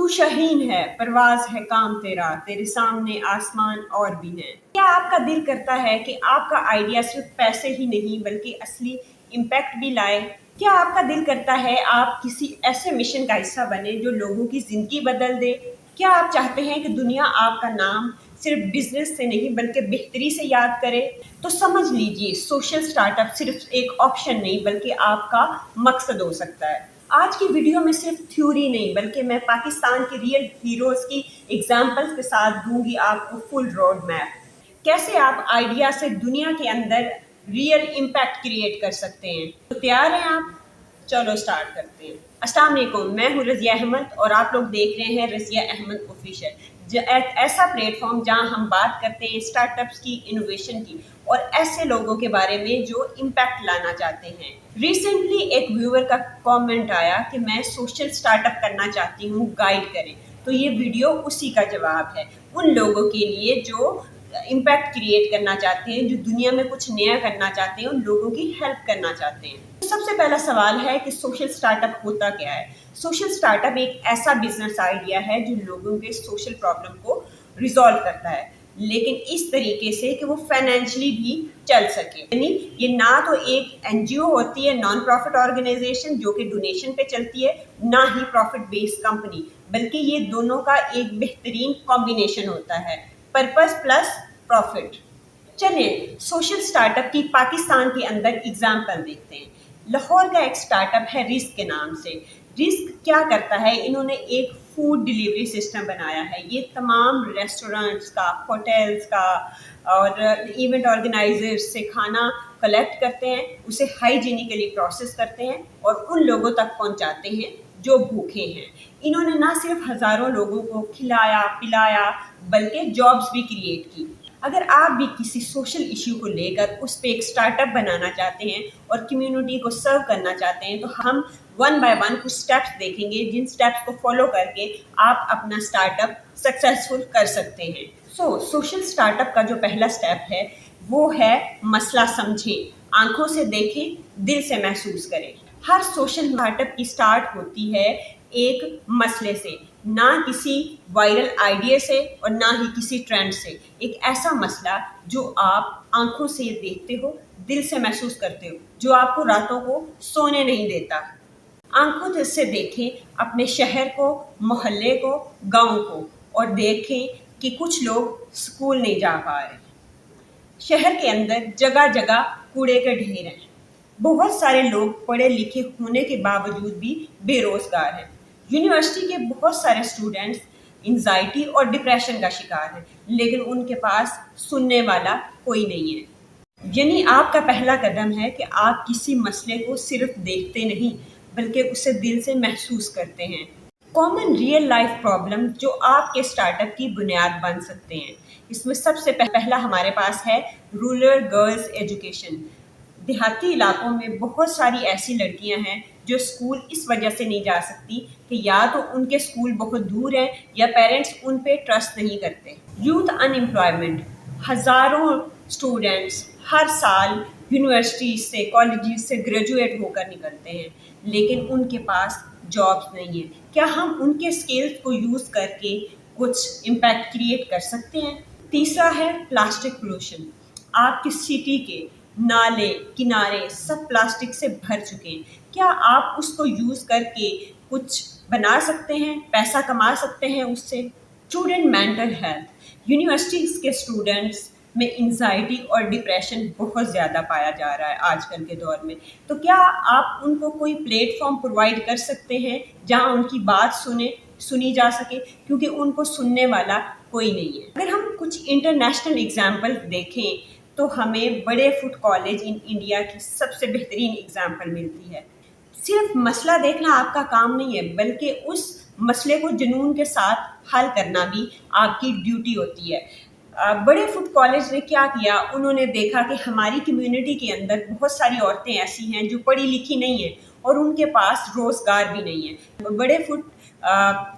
تو شاہین ہے، پرواز ہے کام تیرا، تیرے سامنے آسمان اور بھی ہیں۔ کیا آپ کا دل کرتا ہے کہ آپ کا آئیڈیا صرف پیسے ہی نہیں بلکہ اصلی امپیکٹ بھی لائے؟ کیا آپ کا دل کرتا ہے آپ کسی ایسے مشن کا حصہ بنے جو لوگوں کی زندگی بدل دے؟ کیا آپ چاہتے ہیں کہ دنیا آپ کا نام صرف بزنس سے نہیں بلکہ بہتری سے یاد کرے؟ تو سمجھ لیجئے، سوشل سٹارٹ اپ صرف ایک آپشن نہیں بلکہ آپ کا مقصد ہو سکتا ہے۔ آج کی ویڈیو میں صرف تھیوری نہیں بلکہ میں پاکستان کے ریئل ہیروز کی ایگزامپلز کے ساتھ دوں گی آپ کو فل روڈ میپ۔ کیسے آپ آئیڈیا سے دنیا کے اندر ریئل امپیکٹ کریٹ کر سکتے ہیں۔ تو تیار ہیں آپ؟ چلو سٹارٹ کرتے ہیں۔ السلام علیکم، میں ہوں رضیہ احمد اور آپ لوگ دیکھ رہے ہیں رضیہ احمد آفیشیل، ایک ایسا پلیٹ فارم جہاں ہم بات کرتے ہیں اسٹارٹ اپس کی، انوویشن کی اور ایسے لوگوں کے بارے میں جو امپیکٹ لانا چاہتے ہیں۔ ریسنٹلی ایک ویور کا کامنٹ آیا کہ میں سوشل سٹارٹ اپ کرنا چاہتی ہوں، گائیڈ کریں۔ تو یہ ویڈیو اسی کا جواب ہے، ان لوگوں کے لیے جو امپیکٹ کریٹ کرنا چاہتے ہیں، جو دنیا میں کچھ نیا کرنا چاہتے ہیں، ان لوگوں کی ہیلپ کرنا چاہتے ہیں۔ سب سے پہلا سوال ہے کہ سوشل سٹارٹ اپ ہوتا کیا ہے؟ سوشل سٹارٹ اپ ایک ایسا بزنس آئیڈیا ہے جو لوگوں کے سوشل پرابلم کو ریزالو کرتا ہے، لیکن اس طریقے سے کہ وہ فائنینشلی بھی چل سکے۔ یعنی یہ نہ تو ایک این جی او ہوتی ہے، نان پروفٹ آرگنائزیشن جو کہ ڈونیشن پہ چلتی ہے، نہ ہی پروفٹ بیسڈ کمپنی، بلکہ یہ دونوں کا ایک بہترین کمبینیشن ہوتا ہے، پرپز پلس پروفٹ۔ چلیے سوشل سٹارٹ اپ کی پاکستان کے اندر اگزامپل دیکھتے ہیں۔ لاہور کا ایک سٹارٹ اپ ہے رزق کے نام سے۔ رزق کیا کرتا ہے؟ انہوں نے ایک فوڈ ڈیلیوری سسٹم بنایا ہے۔ یہ تمام ریسٹورینٹس کا، ہوٹلس کا اور ایونٹ آرگنائزرز سے کھانا کلیکٹ کرتے ہیں، اسے ہائیجینیکلی پروسیس کرتے ہیں اور ان لوگوں تک پہنچاتے ہیں جو بھوکے ہیں۔ انہوں نے نہ صرف ہزاروں لوگوں کو کھلایا پلایا بلکہ جابس بھی کریٹ کی۔ اگر آپ بھی کسی سوشل ایشو کو لے کر اس پہ ایک سٹارٹ اپ بنانا چاہتے ہیں اور کمیونٹی کو سرو کرنا چاہتے ہیں تو ہم ون بائی ون کچھ سٹیپس دیکھیں گے، جن سٹیپس کو فالو کر کے آپ اپنا سٹارٹ اپ سکسیزفل کر سکتے ہیں۔ سوشل سٹارٹ اپ کا جو پہلا سٹیپ ہے وہ ہے مسئلہ سمجھیں، آنکھوں سے دیکھیں، دل سے محسوس کریں۔ ہر سوشل سٹارٹ اپ کی سٹارٹ ہوتی ہے ایک مسئلے سے، نہ کسی وائرل آئیڈیا سے اور نہ ہی کسی ٹرینڈ سے۔ ایک ایسا مسئلہ جو آپ آنکھوں سے دیکھتے ہو، دل سے محسوس کرتے ہو، جو آپ کو راتوں کو سونے نہیں دیتا۔ آنکھوں سے دیکھیں اپنے شہر کو، محلے کو، گاؤں کو، اور دیکھیں کہ کچھ لوگ اسکول نہیں جا پا رہے۔ شہر کے اندر جگہ جگہ کوڑے کے ڈھیر ہیں۔ بہت سارے لوگ پڑھے لکھے ہونے کے باوجود بھی بے روزگار ہیں۔ یونیورسٹی کے بہت سارے اسٹوڈنٹس انزائٹی اور ڈپریشن کا شکار ہیں، لیکن ان کے پاس سننے والا کوئی نہیں ہے۔ یعنی آپ کا پہلا قدم ہے کہ آپ کسی مسئلے کو صرف دیکھتے نہیں بلکہ اسے دل سے محسوس کرتے ہیں۔ کامن ریئل لائف پرابلم جو آپ کے سٹارٹ اپ کی بنیاد بن سکتے ہیں، اس میں سب سے پہلا ہمارے پاس ہے رورل گرلز ایجوکیشن۔ دیہاتی علاقوں میں بہت ساری ایسی لڑکیاں ہیں جو اسکول اس وجہ سے نہیں جا سکتی کہ یا تو ان کے اسکول بہت دور ہیں یا پیرنٹس ان پہ ٹرسٹ نہیں کرتے۔ یوتھ ان امپلائمنٹ، ہزاروں اسٹوڈنٹس ہر سال یونیورسٹیز سے، کالجز سے گریجویٹ ہو کر نکلتے ہیں، لیکن ان کے پاس جابس نہیں ہیں۔ کیا ہم ان کے اسکلس کو یوز کر کے کچھ امپیکٹ کریٹ کر سکتے ہیں؟ تیسرا ہے پلاسٹک پولوشن۔ آپ کی سٹی کے نالے کنارے سب پلاسٹک سے بھر چکے ہیں، کیا آپ اس کو یوز کر کے کچھ بنا سکتے ہیں، پیسہ کما سکتے ہیں اس سے؟ اسٹوڈنٹ مینٹل ہیلتھ، یونیورسٹیز کے اسٹوڈنٹس میں انزائٹی اور ڈپریشن بہت زیادہ پایا جا رہا ہے آج کل کے دور میں۔ تو کیا آپ ان کو کوئی پلیٹ فارم پرووائڈ کر سکتے ہیں جہاں ان کی بات سنی جا سکے، کیونکہ ان کو سننے والا کوئی نہیں ہے۔ اگر ہم کچھ انٹرنیشنل ایگزامپل دیکھیں تو ہمیں بڑے فوڈ کالج ان انڈیا کی سب سے بہترین ایگزامپل ملتی ہے۔ صرف مسئلہ دیکھنا آپ کا کام نہیں ہے بلکہ اس مسئلے کو جنون کے ساتھ حل کرنا بھی آپ کی ڈیوٹی ہوتی ہے۔ بڑے فوڈ کالج نے کیا کیا؟ انہوں نے دیکھا کہ ہماری کمیونٹی کے اندر بہت ساری عورتیں ایسی ہیں جو پڑھی لکھی نہیں ہیں اور ان کے پاس روزگار بھی نہیں ہے۔ بڑے فوڈ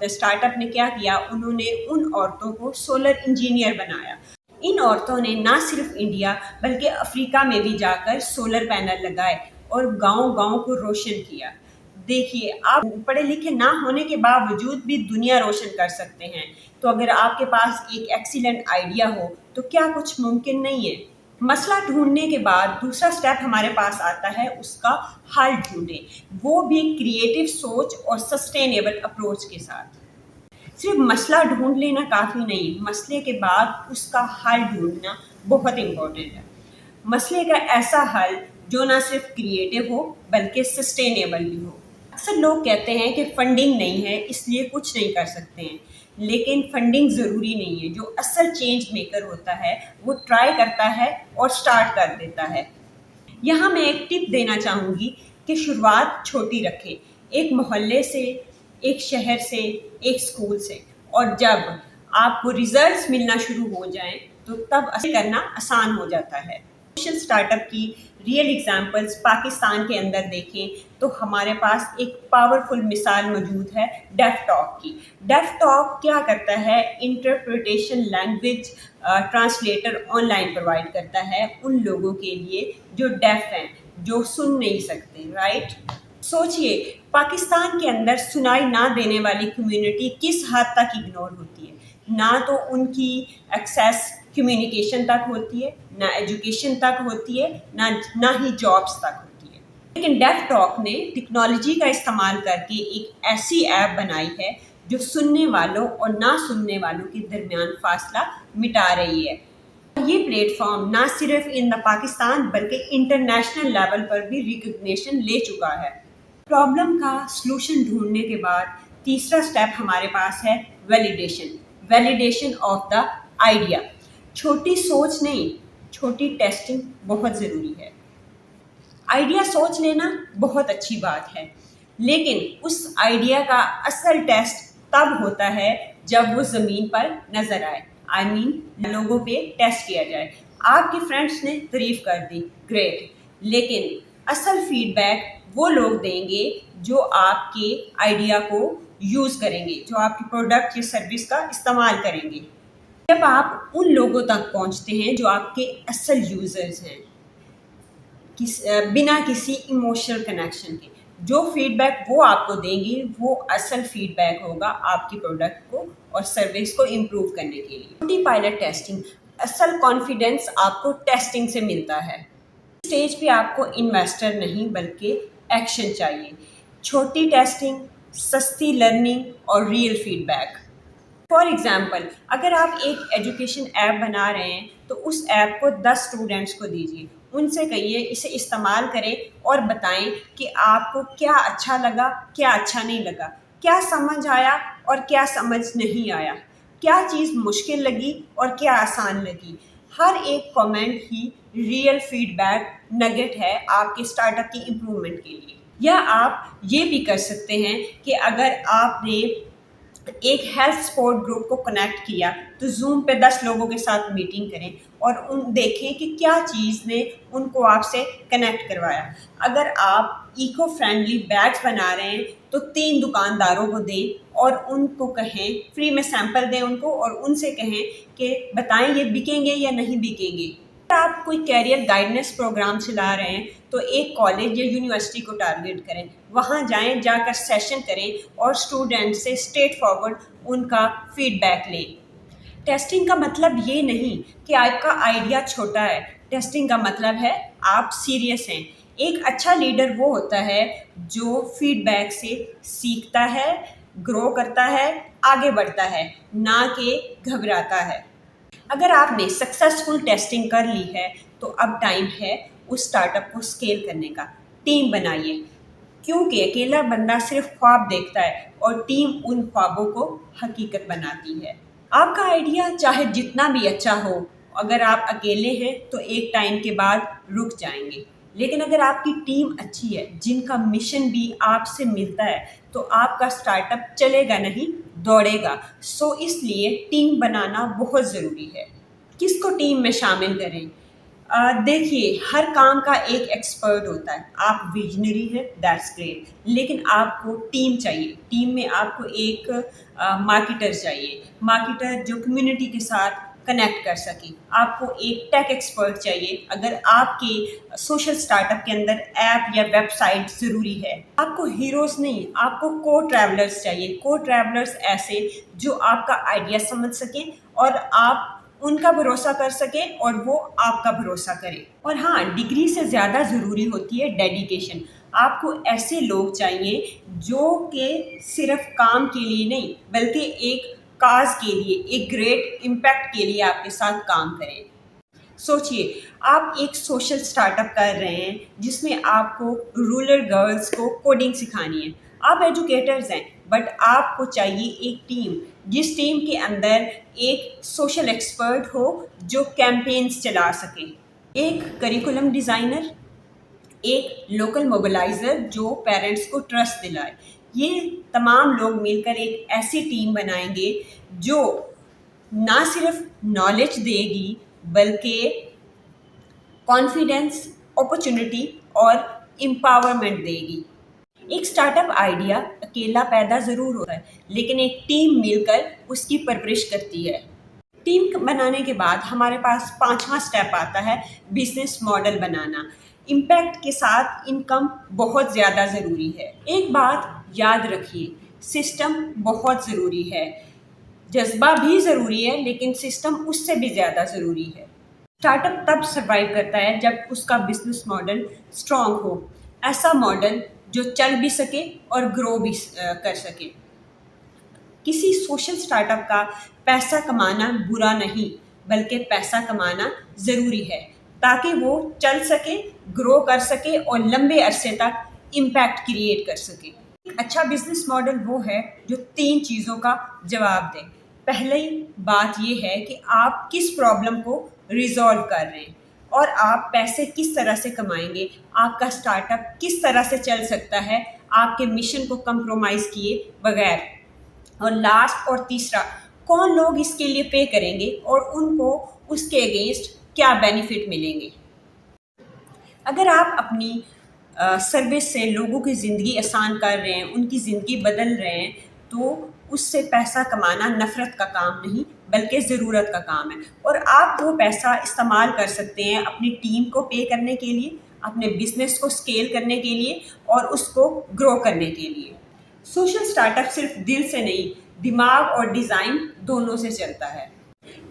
اسٹارٹ اپ نے کیا کیا؟ انہوں نے ان عورتوں کو سولر انجینئر بنایا۔ ان عورتوں نے نہ صرف انڈیا بلکہ افریقہ میں بھی جا کر سولر پینل لگائے اور گاؤں گاؤں کو روشن کیا۔ دیکھیے آپ پڑھے لکھے نہ ہونے کے باوجود بھی دنیا روشن کر سکتے ہیں، تو اگر آپ کے پاس ایک ایکسیلنٹ آئیڈیا ہو تو کیا کچھ ممکن نہیں ہے؟ مسئلہ ڈھونڈنے کے بعد دوسرا سٹیپ ہمارے پاس آتا ہے اس کا حل ڈھونڈیں، وہ بھی کریٹو سوچ اور سسٹینیبل اپروچ کے ساتھ۔ صرف مسئلہ ڈھونڈ لینا کافی نہیں، مسئلے کے بعد اس کا حل ڈھونڈنا بہت امپورٹنٹ ہے۔ مسئلے کا ایسا حل جو نہ صرف کریٹو ہو بلکہ سسٹینیبل بھی ہو۔ اکثر لوگ کہتے ہیں کہ فنڈنگ نہیں ہے اس لیے کچھ نہیں کر سکتے ہیں، لیکن فنڈنگ ضروری نہیں ہے۔ جو اصل چینج میکر ہوتا ہے وہ ٹرائی کرتا ہے اور سٹارٹ کر دیتا ہے۔ یہاں میں ایک ٹپ دینا چاہوں گی کہ شروعات چھوٹی رکھیں، ایک محلے سے، ایک شہر سے، ایک اسکول سے، اور جب آپ کو ریزلٹس ملنا شروع ہو جائیں تو تب اصل کرنا آسان ہو جاتا ہے۔ سوشل اسٹارٹ اپ کی ریئل ایگزامپلس پاکستان کے اندر دیکھیں تو ہمارے پاس ایک پاورفل مثال موجود ہے ڈیف ٹاک کی۔ ڈیف ٹاک کیا کرتا ہے؟ Interpretation language translator on line provide کرتا ہے ان لوگوں کے لیے جو ڈیف ہیں، جو سن نہیں سکتے، رائٹ؟ سوچئے پاکستان کے اندر سنائی نہ دینے والی کمیونٹی کس حد تک اگنور ہوتی ہے۔ نہ تو ان کی ایکسیس کمیونیکیشن تک ہوتی ہے، نہ ایجوکیشن تک ہوتی ہے، نہ ہی جابس تک ہوتی ہے۔ لیکن ڈیف ٹاک نے ٹیکنالوجی کا استعمال کر کے ایک ایسی ایپ بنائی ہے جو سننے والوں اور نہ سننے والوں کے درمیان فاصلہ مٹا رہی ہے۔ یہ پلیٹ فارم نہ صرف ان پاکستان بلکہ انٹرنیشنل لیول پر بھی ریکگنیشن لے چکا ہے۔ پرابلم کا سلوشن ڈھونڈنے کے بعد تیسرا سٹیپ ہمارے پاس ہے ویلیڈیشن آف دا آئیڈیا۔ چھوٹی سوچ نہیں، چھوٹی ٹیسٹنگ بہت ضروری ہے۔ آئیڈیا سوچ لینا بہت اچھی بات ہے، لیکن اس آئیڈیا کا اصل ٹیسٹ تب ہوتا ہے جب وہ زمین پر نظر آئے، لوگوں پہ ٹیسٹ کیا جائے۔ آپ کے فرینڈس نے تعریف کر دی، گریٹ، لیکن اصل فیڈ بیک وہ لوگ دیں گے جو آپ کے آئیڈیا کو یوز کریں گے، جو آپ کی پروڈکٹ یا سروس کا استعمال کریں گے۔ جب آپ ان لوگوں تک پہنچتے ہیں جو آپ کے اصل یوزرز ہیں، بنا کسی ایموشنل کنیکشن کے، جو فیڈ بیک وہ آپ کو دیں گے وہ اصل فیڈ بیک ہوگا آپ کی پروڈکٹ کو اور سروس کو امپروو کرنے کے لیے۔ چھوٹی پائلٹ ٹیسٹنگ، اصل کانفیڈنس آپ کو ٹیسٹنگ سے ملتا ہے۔ اسٹیج پہ آپ کو انویسٹر نہیں بلکہ ایکشن چاہیے۔ چھوٹی ٹیسٹنگ، سستی لرننگ اور real feedback. For example, اگر آپ ایک ایجوکیشن ایپ بنا رہے ہیں تو اس ایپ کو 10 اسٹوڈنٹس کو دیجیے، ان سے کہیے اسے استعمال کریں اور بتائیں کہ آپ کو کیا اچھا لگا، کیا اچھا نہیں لگا، کیا سمجھ آیا اور کیا سمجھ نہیں آیا، کیا چیز مشکل لگی اور کیا آسان لگی۔ ہر ایک کامنٹ ہی ریئل فیڈ بیک نگیٹ ہے آپ کے اسٹارٹ اپ کی امپرومنٹ کے لیے۔ یا آپ یہ بھی کر سکتے ہیں کہ اگر آپ نے ایک ہیلتھ سپورٹ گروپ کو کنیکٹ کیا تو زوم پہ 10 لوگوں کے ساتھ میٹنگ کریں اور دیکھیں کہ کیا چیز نے ان کو آپ سے کنیکٹ کروایا۔ اگر آپ ایکو فرینڈلی بیگس بنا رہے ہیں تو 3 دکانداروں کو دیں اور ان کو کہیں، فری میں سیمپل دیں ان کو اور ان سے کہیں کہ بتائیں یہ بکیں گے یا نہیں بکیں گے۔ اگر آپ کوئی کیریئر گائیڈنس پروگرام چلا رہے ہیں تو ایک کالج یا یونیورسٹی کو ٹارگیٹ کریں، وہاں جائیں، جا کر سیشن کریں اور اسٹوڈنٹ سے اسٹریٹ فارورڈ ان کا فیڈ بیک لیں۔ ٹیسٹنگ کا مطلب یہ نہیں کہ آپ کا آئیڈیا چھوٹا ہے، ٹیسٹنگ کا مطلب ہے آپ سیریس ہیں۔ ایک اچھا لیڈر وہ ہوتا ہے جو فیڈ بیک سے سیکھتا ہے، گرو کرتا ہے، آگے بڑھتا ہے، نہ کہ گھبراتا ہے۔ اگر آپ نے سکسیزفل ٹیسٹنگ کر لی ہے تو اب ٹائم ہے اس اسٹارٹ اپ کو اسکیل کرنے کا۔ ٹیم بنائیے، کیونکہ اکیلا بندہ صرف خواب دیکھتا ہے اور ٹیم ان خوابوں کو حقیقت بناتی ہے۔ آپ کا آئیڈیا چاہے جتنا بھی اچھا ہو، اگر آپ اکیلے ہیں تو ایک ٹائم کے بعد رک جائیں گے، لیکن اگر آپ کی ٹیم اچھی ہے جن کا مشن بھی آپ سے ملتا ہے تو آپ کا اسٹارٹ اپ چلے گا نہیں، دوڑے گا۔ اس لیے ٹیم بنانا بہت ضروری ہے۔ کس کو ٹیم میں شامل کریں؟ دیکھیے ہر کام کا ایک ایکسپرٹ ہوتا ہے۔ آپ ویژنری ہیں، دیٹس گریٹ، لیکن آپ کو ٹیم چاہیے۔ ٹیم میں آپ کو ایک مارکیٹر چاہیے، مارکیٹر جو کمیونٹی کے ساتھ کنیکٹ کر سکیں. آپ کو ایک ٹیک ایکسپرٹ چاہیے اگر آپ کے سوشل اسٹارٹ اپ کے اندر ایپ یا ویب سائٹ ضروری ہے. آپ کو ہیروز نہیں، آپ کو کو ٹریولرز چاہیے. کو ٹریولرز ایسے جو آپ کا آئیڈیا سمجھ سکیں اور آپ ان کا بھروسہ کر سکیں اور وہ آپ کا بھروسہ کریں. اور ہاں، ڈگری سے زیادہ ضروری ہوتی ہے ڈیڈیکیشن. آپ کو ایسے لوگ چاہیے جو کہ صرف کام کے لیے نہیں بلکہ ایک کاز کے لیے، ایک گریٹ امپیکٹ کے لیے آپ کے ساتھ کام کریں. سوچئے، آپ ایک سوشل اسٹارٹ اپ کر رہے ہیں جس میں آپ کو رورل گرلز کو کوڈنگ سکھانی ہے. آپ ایجوکیٹرز ہیں، بٹ آپ کو چاہیے ایک ٹیم، جس ٹیم کے اندر ایک سوشل ایکسپرٹ ہو جو کیمپینز چلا سکے، ایک کریکولم ڈیزائنر، ایک لوکل موبلائزر جو پیرنٹس کو ٹرسٹ دلائے. یہ تمام لوگ مل کر ایک ایسی ٹیم بنائیں گے جو نہ صرف نالج دے گی بلکہ کانفیڈنس، اپرچونٹی اور امپاورمنٹ دے گی. ایک اسٹارٹ اپ آئیڈیا اکیلا پیدا ضرور ہوتا ہے، لیکن ایک ٹیم مل کر اس کی پرورش کرتی ہے. ٹیم بنانے کے بعد ہمارے پاس 5واں اسٹیپ آتا ہے بزنس ماڈل بنانا. امپیکٹ کے ساتھ انکم بہت زیادہ ضروری ہے. ایک بات یاد رکھیے، سسٹم بہت ضروری ہے. جذبہ بھی ضروری ہے لیکن سسٹم اس سے بھی زیادہ ضروری ہے. اسٹارٹ اپ تب سروائیو کرتا ہے جب اس کا بزنس ماڈل اسٹرانگ ہو. ایسا ماڈل جو چل بھی سکے اور گرو بھی کر سکے. کسی سوشل اسٹارٹ اپ کا پیسہ کمانا برا نہیں بلکہ پیسہ کمانا ضروری ہے تاکہ وہ چل سکے، گرو کر سکے اور لمبے عرصے تک امپیکٹ کریٹ کر سکے. ایک اچھا بزنس ماڈل وہ ہے جو 3 چیزوں کا جواب دے. پہلی بات یہ ہے کہ آپ کس پرابلم کو ریزالو کر رہے ہیں اور آپ پیسے کس طرح سے کمائیں گے. آپ کا اسٹارٹ اپ کس طرح سے چل سکتا ہے آپ کے مشن کو کمپرومائز کیے بغیر. اور لاسٹ اور تیسرا، کون لوگ اس کے لیے پے کریں گے اور ان کو اس کے اگینسٹ کیا بینیفٹ ملیں گے. اگر آپ اپنی سروس سے لوگوں کی زندگی آسان کر رہے ہیں، ان کی زندگی بدل رہے ہیں، تو اس سے پیسہ کمانا نفرت کا کام نہیں بلکہ ضرورت کا کام ہے. اور آپ وہ پیسہ استعمال کر سکتے ہیں اپنی ٹیم کو پے کرنے کے لیے، اپنے بزنس کو اسکیل کرنے کے لیے اور اس کو گرو کرنے کے لیے. سوشل اسٹارٹ اپ صرف دل سے نہیں، دماغ اور ڈیزائن دونوں سے چلتا ہے.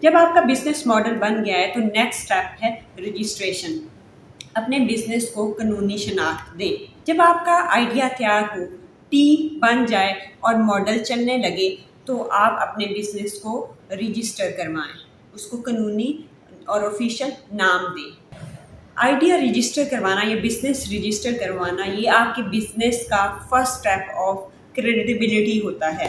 جب آپ کا بزنس ماڈل بن گیا ہے تو نیکسٹ اسٹیپ ہے رجسٹریشن. اپنے بزنس کو قانونی شناخت دیں. جب آپ کا آئیڈیا تیار ہو، ٹیم بن جائے اور ماڈل چلنے لگے تو آپ اپنے بزنس کو رجسٹر کروائیں، اس کو قانونی اور آفیشیل نام دیں. آئیڈیا رجسٹر کروانا یا بزنس رجسٹر کروانا یہ آپ کے بزنس کا فرسٹ اسٹیپ آف کریڈیبلٹی ہوتا ہے،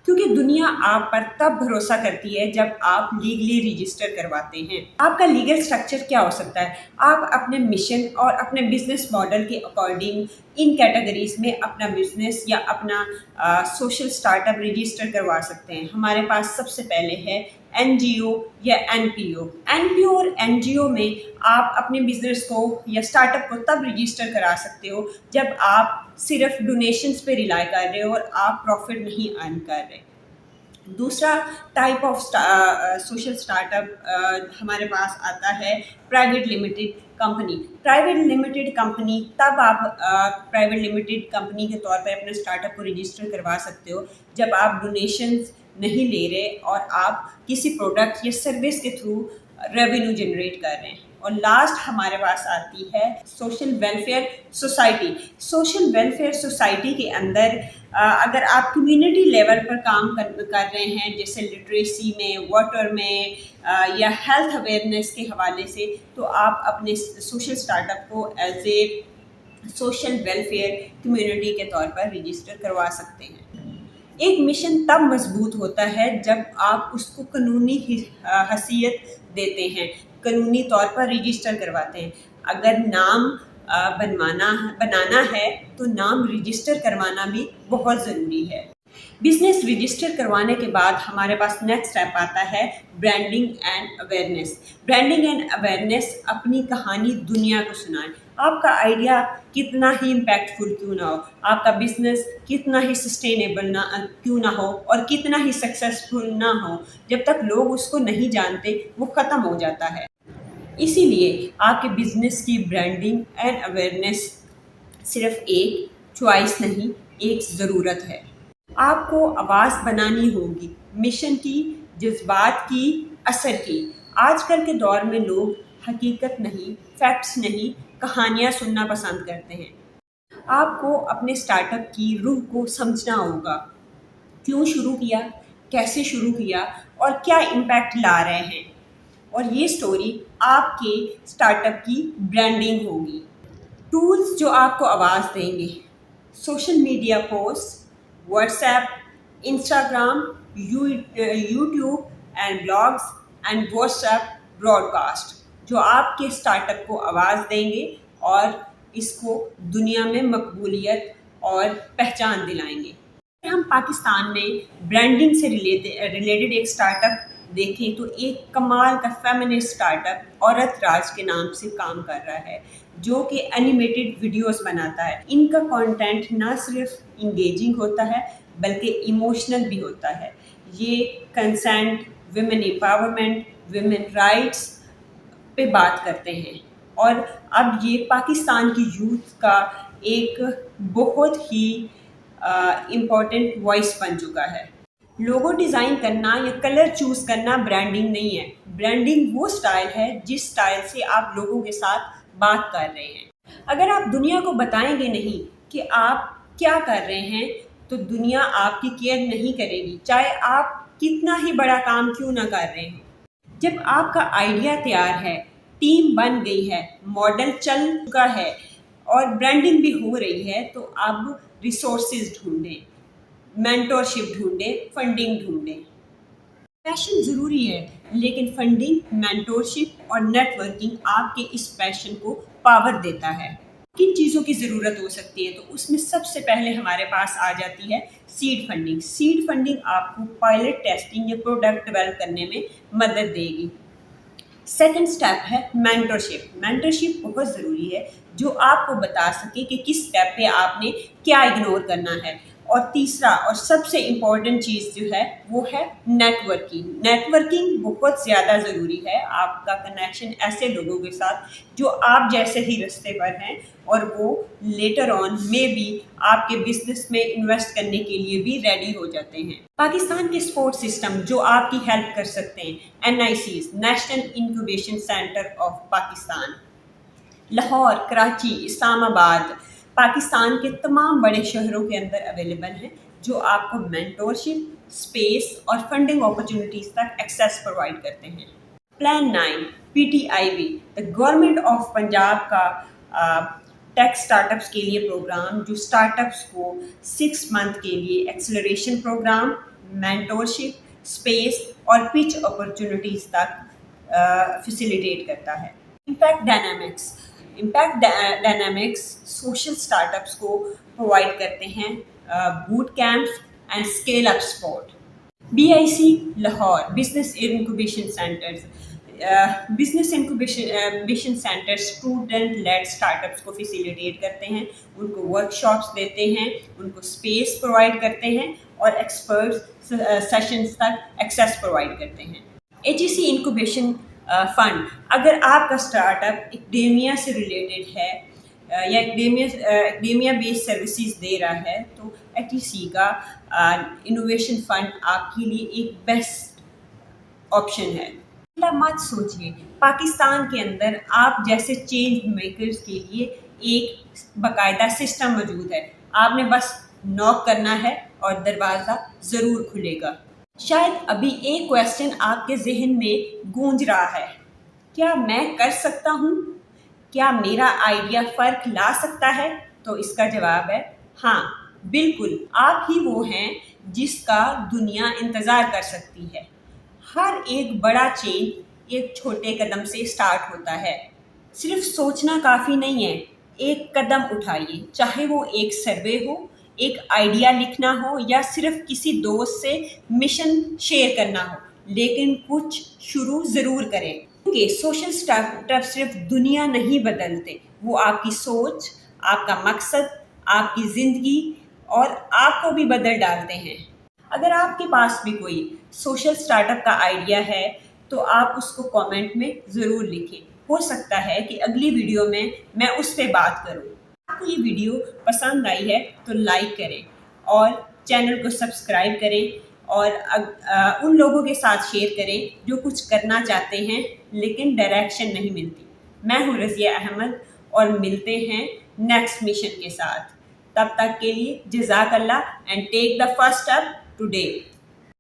کیونکہ دنیا آپ پر تب بھروسہ کرتی ہے جب آپ لیگلی رجسٹر کرواتے ہیں. آپ کا لیگل سٹرکچر کیا ہو سکتا ہے؟ آپ اپنے مشن اور اپنے بزنس ماڈل کے اکارڈنگ ان کیٹیگریز میں اپنا بزنس یا اپنا سوشل اسٹارٹ اپ رجسٹر کروا سکتے ہیں. ہمارے پاس سب سے پہلے ہے NGO یا NPO. NPO اور NGO میں آپ اپنے بزنس کو یا اسٹارٹ اپ کو تب رجسٹر کرا سکتے ہو جب آپ صرف ڈونیشنز پہ ریلائی کر رہے ہو اور آپ پروفٹ نہیں ارن کر رہے. دوسرا type of social start up ہمارے پاس آتا ہے private limited company. Private limited company تب آپ پرائیویٹ لمیٹڈ کمپنی کے طور پر اپنے اسٹارٹ اپ کو رجسٹر کروا سکتے ہو جب آپ ڈونیشنز نہیں لے رہے اور آپ کسی پروڈکٹ یا سروس کے تھرو ریونیو جنریٹ کر رہے ہیں. اور لاسٹ ہمارے پاس آتی ہے social welfare society. Social welfare society کے اندر اگر آپ کمیونٹی لیول پر کام کر رہے ہیں جیسے لٹریسی میں، واٹر میں یا ہیلتھ اویئرنیس کے حوالے سے، تو آپ اپنے سوشل اسٹارٹ اپ کو as a social welfare community کے طور پر رجسٹر کروا سکتے ہیں. ایک مشن تب مضبوط ہوتا ہے جب آپ اس کو قانونی حیثیت دیتے ہیں، قانونی طور پر رجسٹر کرواتے ہیں. اگر نام بنانا ہے تو نام رجسٹر کروانا بھی بہت ضروری ہے. بزنس رجسٹر کروانے کے بعد ہمارے پاس نیکسٹ اسٹیپ آتا ہے branding and awareness. Branding and awareness, اپنی کہانی دنیا کو سنائیں. آپ کا آئیڈیا کتنا ہی امپیکٹفل کیوں نہ ہو، آپ کا بزنس کتنا ہی سسٹینیبل نہ کیوں نہ ہو اور کتنا ہی سکسیزفل نہ ہو، جب تک لوگ اس کو نہیں جانتے وہ ختم ہو جاتا ہے۔ اسی لیے آپ کے بزنس کی برانڈنگ اینڈ اویئرنیس صرف ایک چوائس نہیں، ایک ضرورت ہے۔ آپ کو آواز بنانی ہوگی، مشن کی، جذبات کی، اثر کی۔ آج کل کے دور میں لوگ حقیقت نہیں، فیکٹس نہیں، کہانیاں سننا پسند کرتے ہیں۔ آپ کو اپنے اسٹارٹ اپ کی روح کو سمجھنا ہوگا، کیوں شروع کیا، کیسے شروع کیا اور کیا امپیکٹ لا رہے ہیں، اور یہ سٹوری آپ کے اسٹارٹ اپ کی برانڈنگ ہوگی۔ ٹولز جو آپ کو آواز دیں گے: social media post, WhatsApp, Instagram, YouTube and blogs and WhatsApp broadcast, جو آپ کے اسٹارٹ اپ کو آواز دیں گے اور اس کو دنیا میں مقبولیت اور پہچان دلائیں گے۔ اگر ہم پاکستان میں برانڈنگ سے ریلیٹڈ ایک اسٹارٹ اپ دیکھیں تو ایک کمال کا فیمنسٹ اسٹارٹ اپ عورت راج کے نام سے کام کر رہا ہے، جو کہ اینیمیٹڈ ویڈیوز بناتا ہے۔ ان کا کانٹینٹ نہ صرف انگیجنگ ہوتا ہے بلکہ ایموشنل بھی ہوتا ہے۔ یہ consent, women empowerment, women rights پہ بات کرتے ہیں، اور اب یہ پاکستان کی یوتھ کا ایک بہت ہی امپورٹنٹ وائس بن چکا ہے۔ لوگو ڈیزائن کرنا یا کلر چوز کرنا برانڈنگ نہیں ہے۔ برانڈنگ وہ سٹائل ہے جس سٹائل سے آپ لوگوں کے ساتھ بات کر رہے ہیں۔ اگر آپ دنیا کو بتائیں گے نہیں کہ آپ کیا کر رہے ہیں تو دنیا آپ کی کیئر نہیں کرے گی، چاہے آپ کتنا ہی بڑا کام کیوں نہ کر رہے ہوں۔ جب آپ کا آئیڈیا تیار ہے، ٹیم بن گئی ہے، ماڈل چل چکا ہے اور برانڈنگ بھی ہو رہی ہے، تو اب ریسورسز ڈھونڈیں، مینٹورشپ ڈھونڈیں، فنڈنگ ڈھونڈیں۔ پیشن ضروری ہے، لیکن فنڈنگ، مینٹورشپ اور نیٹ ورکنگ آپ کے اس پیشن کو پاور دیتا ہے۔ کن چیزوں کی ضرورت ہو سکتی ہے؟ تو اس میں سب سے پہلے ہمارے پاس آ جاتی ہے سیڈ فنڈنگ۔ سیڈ فنڈنگ آپ کو پائلٹ ٹیسٹنگ یا پروڈکٹ ڈیولپ کرنے میں مدد دے گی۔ سیکنڈ اسٹیپ ہے مینٹورشپ۔ مینٹورشپ بہت ضروری ہے، جو آپ کو بتا سکے کہ کس اسٹیپ پہ آپ نے کیا اگنور کرنا ہے۔ اور تیسرا اور سب سے امپورٹنٹ چیز جو ہے وہ ہے نیٹ ورکنگ۔ نیٹ ورکنگ بہت زیادہ ضروری ہے، آپ کا کنیکشن ایسے لوگوں کے ساتھ جو آپ جیسے ہی رستے پر ہیں اور وہ لیٹر آن میں بھی آپ کے بزنس میں انویسٹ کرنے کے لیے بھی ریڈی ہو جاتے ہیں۔ پاکستان کے سپورٹ سسٹم جو آپ کی ہیلپ کر سکتے ہیں: NICs، national incubation centre of Pakistan, Lahore, Karachi, Islamabad, Pakistan کے تمام بڑے شہروں کے اندر اویلیبل ہیں، جو آپ کو مینٹورشپ، اسپیس اور فنڈنگ اپرچونیٹیز تک ایکسیس پرووائڈ کرتے ہیں۔ Plan 9 PTIB، government of Punjab کا ٹیک اسٹارٹ اپس کے لیے پروگرام، جو اسٹارٹ اپس کو 6 منتھ کے لیے ایکسلریشن پروگرام، مینٹورشپ، اسپیس اور پچ اپرچونیٹیز تک فیسیلیٹیٹ کرتا ہے۔ Impact dynamics social start ups کو پرووائڈ کرتے ہیں boot camps and scale up support. BIC Lahore, business incubation centres, business incubation centre student lead start ups کو فیسیلیٹیٹ کرتے ہیں، ان کو ورک شاپس دیتے ہیں، ان کو اسپیس پرووائڈ کرتے ہیں اور ایکسپرٹ سیشنز تک ایکسیس پرووائڈ کرتے ہیں۔ HEC انکوبیشن فنڈ، اگر آپ کا اسٹارٹ اپ اکیڈیمیا سے ریلیٹڈ ہے یا اکیڈیمیا بیسڈ سروسز دے رہا ہے تو HEC کا انوویشن فنڈ آپ کے لیے ایک بیسٹ آپشن ہے۔ مت سوچیے، پاکستان کے اندر آپ جیسے چینج میکرز کے لیے ایک باقاعدہ سسٹم موجود ہے، آپ نے بس ناک کرنا ہے اور دروازہ ضرور کھلے گا۔ شاید ابھی ایک کویسچن آپ کے ذہن میں گونج رہا ہے: کیا میں کر سکتا ہوں؟ کیا میرا آئیڈیا فرق لا سکتا ہے؟ تو اس کا جواب ہے ہاں، بالکل، آپ ہی وہ ہیں جس کا دنیا انتظار کر سکتی ہے۔ ہر ایک بڑا چینج ایک چھوٹے قدم سے سٹارٹ ہوتا ہے۔ صرف سوچنا کافی نہیں ہے، ایک قدم اٹھائیے، چاہے وہ ایک سروے ہو، ایک آئیڈیا لکھنا ہو یا صرف کسی دوست سے مشن شیئر کرنا ہو، لیکن کچھ شروع ضرور کریں۔ کہ سوشل سٹارٹ صرف دنیا نہیں بدلتے، وہ آپ کی سوچ، آپ کا مقصد، آپ کی زندگی اور آپ کو بھی بدل ڈالتے ہیں۔ اگر آپ کے پاس بھی کوئی سوشل سٹارٹ اپ کا آئیڈیا ہے تو آپ اس کو کامنٹ میں ضرور لکھیں، ہو سکتا ہے کہ اگلی ویڈیو میں اس پہ بات کروں۔ آپ کو یہ ویڈیو پسند آئی ہے تو لائک کریں اور چینل کو سبسکرائب کریں اور ان لوگوں کے ساتھ شیئر کریں جو کچھ کرنا چاہتے ہیں لیکن ڈائریکشن نہیں ملتی۔ میں ہوں رضیہ احمد اور ملتے ہیں نیکسٹ مشن کے ساتھ۔ تب تک کے لیے جزاک اللہ and take the first step today.